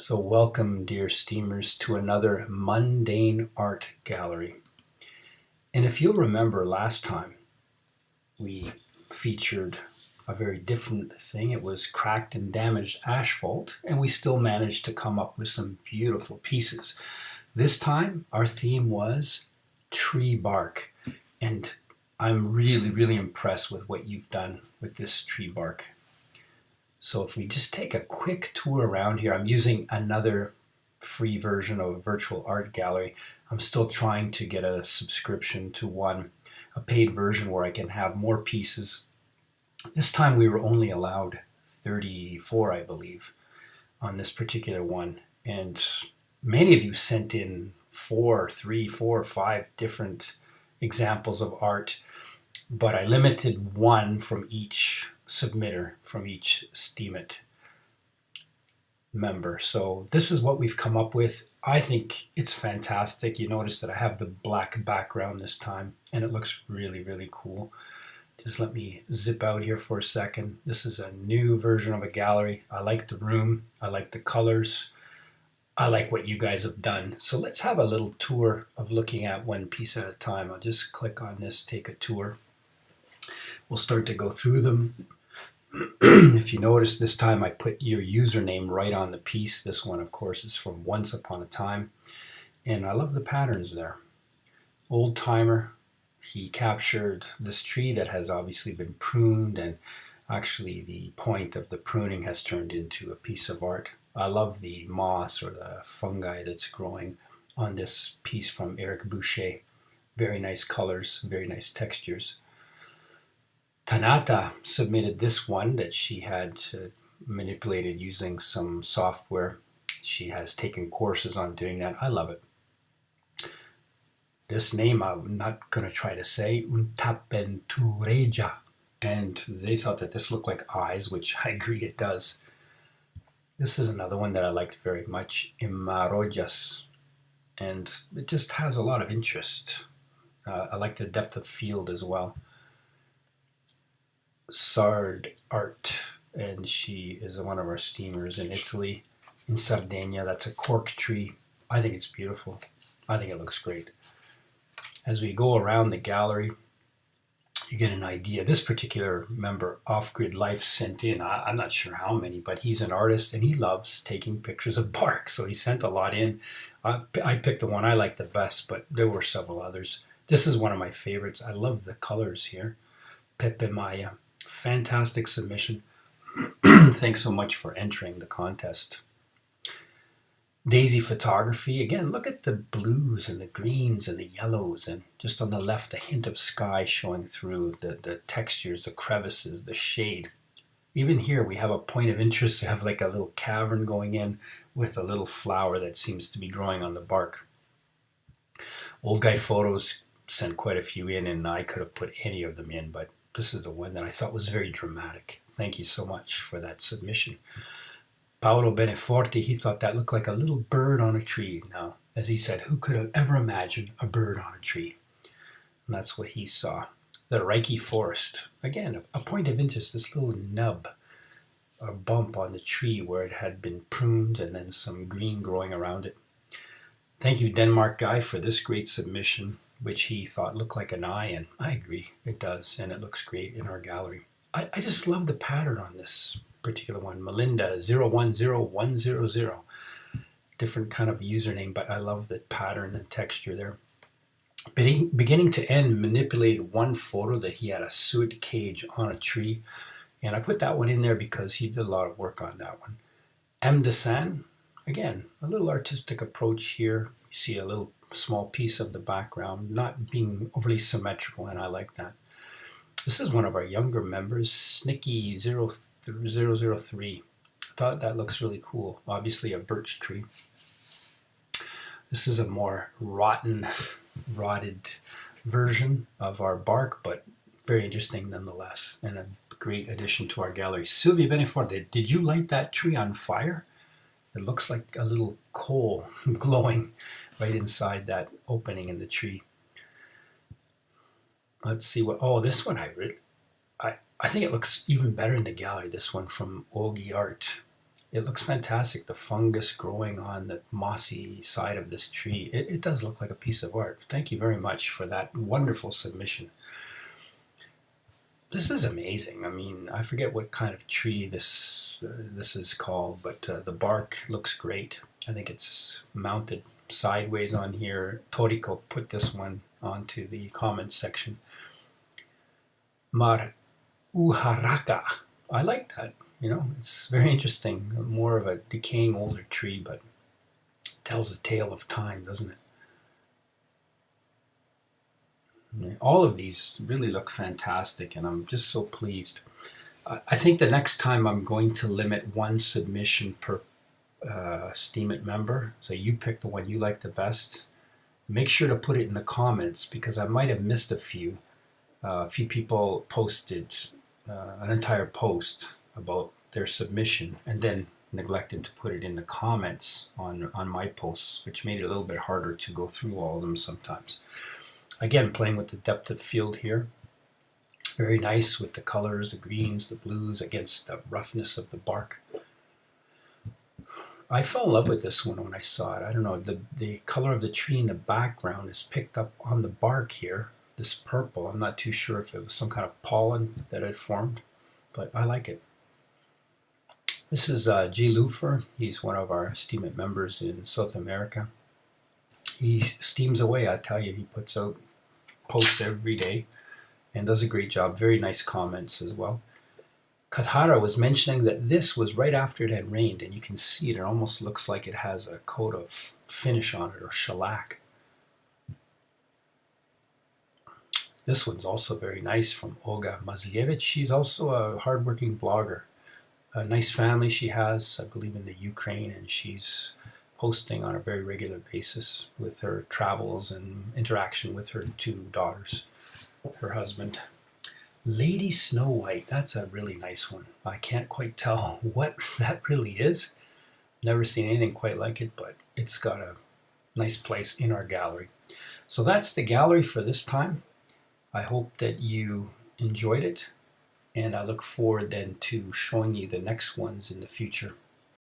So welcome, dear steamers, to another Mundane Art Gallery. And if you'll remember last time, we featured a very different thing. It was cracked and damaged asphalt, and we still managed to come up with some beautiful pieces. This time, our theme was tree bark, and I'm really impressed with what you've done with this tree bark. So if we just take a quick tour around here, I'm using another free version of a virtual art gallery. I'm still trying to get a subscription to a paid version where I can have more pieces. This time we were only allowed 34, I believe, on this particular one. And many of you sent in 3, 4, 5 different examples of art, but I limited one from each submitter, from each Steemit member. So this is what we've come up with. I think it's fantastic. You notice that I have the black background this time, and it looks really cool. Just let me zip out here for a second. This is a new version of a gallery. I like the room. I like the colors. I like what you guys have done. So let's have a little tour of looking at one piece at a time. I'll just click on this, take a tour. We'll start to go through them. If you notice, this time I put your username right on the piece. This one, of course, is from Once Upon a Time. And I love the patterns there. Old timer. He captured this tree that has obviously been pruned, and actually the point of the pruning has turned into a piece of art. I love the moss or the fungi that's growing on this piece from Eric Boucher. Very nice colors, very nice textures. Tanata submitted this one that she had manipulated using some software. She has taken courses on doing that. I love it. This name I'm not going to try to say, Untapentureja, and they thought that this looked like eyes, which I agree it does. This is another one that I liked very much, Imarojas, and it just has a lot of interest. I like the depth of field as well. Sard Art, and she is one of our steamers in Italy, in Sardinia. That's a cork tree. I think it's beautiful. I think it looks great. As we go around the gallery, you get an idea. This particular member, Off Grid Life, sent in, I'm not sure how many, but he's an artist and he loves taking pictures of bark, so he sent a lot in. I picked the one I liked the best, but there were several others. This is one of my favorites. I love the colors here. Pepe Maya. Fantastic submission. Thanks so much for entering the contest. Daisy Photography. Again, look at the blues and the greens and the yellows, and just on the left, a hint of sky showing through, the textures, the crevices, the shade. Even here, we have a point of interest. We have like a little cavern going in with a little flower that seems to be growing on the bark. Old Guy Photos sent quite a few in, and I could have put any of them in, but this is the one that I thought was very dramatic. Thank you so much for that submission. Paolo Beneforti, he thought that looked like a little bird on a tree. Now, as he said, who could have ever imagined a bird on a tree? And that's what he saw. The Reiki Forest. Again, a point of interest, this little nub, a bump on the tree where it had been pruned and then some green growing around it. Thank you, Denmark Guy, for this great submission, which he thought looked like an eye, and I agree, it does, and it looks great in our gallery. I just love the pattern on this particular one. Melinda 010100. Different kind of username, but I love the pattern and texture there. Beginning to end, manipulated one photo that he had a suet cage on a tree, and I put that one in there because he did a lot of work on that one. M. Desan, again, a little artistic approach here. You see a little small piece of the background, not being overly symmetrical, and I like that. This is one of our younger members, Snicky003. I thought that looks really cool. Obviously a birch tree. This is a more rotted version of our bark, but very interesting nonetheless, and a great addition to our gallery. Sylvia Beneforte, did you light that tree on fire? It looks like a little coal glowing right inside that opening in the tree. Let's see what, this one I think it looks even better in the gallery, this one from Ogi Art. It looks fantastic. The fungus growing on the mossy side of this tree. It does look like a piece of art. Thank you very much for that wonderful submission. This is amazing. I mean, I forget what kind of tree this is called, but the bark looks great. I think it's mounted sideways on here. Toriko put this one onto the comments section. Mar Uharaka. I like that. You know, it's very interesting. More of a decaying older tree, but tells a tale of time, doesn't it? All of these really look fantastic, and I'm just so pleased. I think the next time I'm going to limit one submission per Steam It member. So you pick the one you like the best. Make sure to put it in the comments because I might have missed a few. A few people posted an entire post about their submission and then neglected to put it in the comments on my posts, which made it a little bit harder to go through all of them sometimes. Again, playing with the depth of field here. Very nice with the colors, the greens, the blues against the roughness of the bark. I fell in love with this one when I saw it. I don't know, the color of the tree in the background is picked up on the bark here. This purple, I'm not too sure if it was some kind of pollen that had formed, but I like it. This is G. Lufer. He's one of our Steam It members in South America. He steams away, I tell you. He puts out posts every day and does a great job. Very nice comments as well. Kathara was mentioning that this was right after it had rained, and you can see it. It almost looks like it has a coat of finish on it or shellac. This one's also very nice from Olga Mazlievich. She's also a hardworking blogger. A nice family she has, I believe, in the Ukraine, and she's posting on a very regular basis with her travels and interaction with her two daughters, her husband. Lady Snow White, that's a really nice one. I can't quite tell what that really is. Never seen anything quite like it, but it's got a nice place in our gallery. So that's the gallery for this time. I hope that you enjoyed it, and I look forward then to showing you the next ones in the future.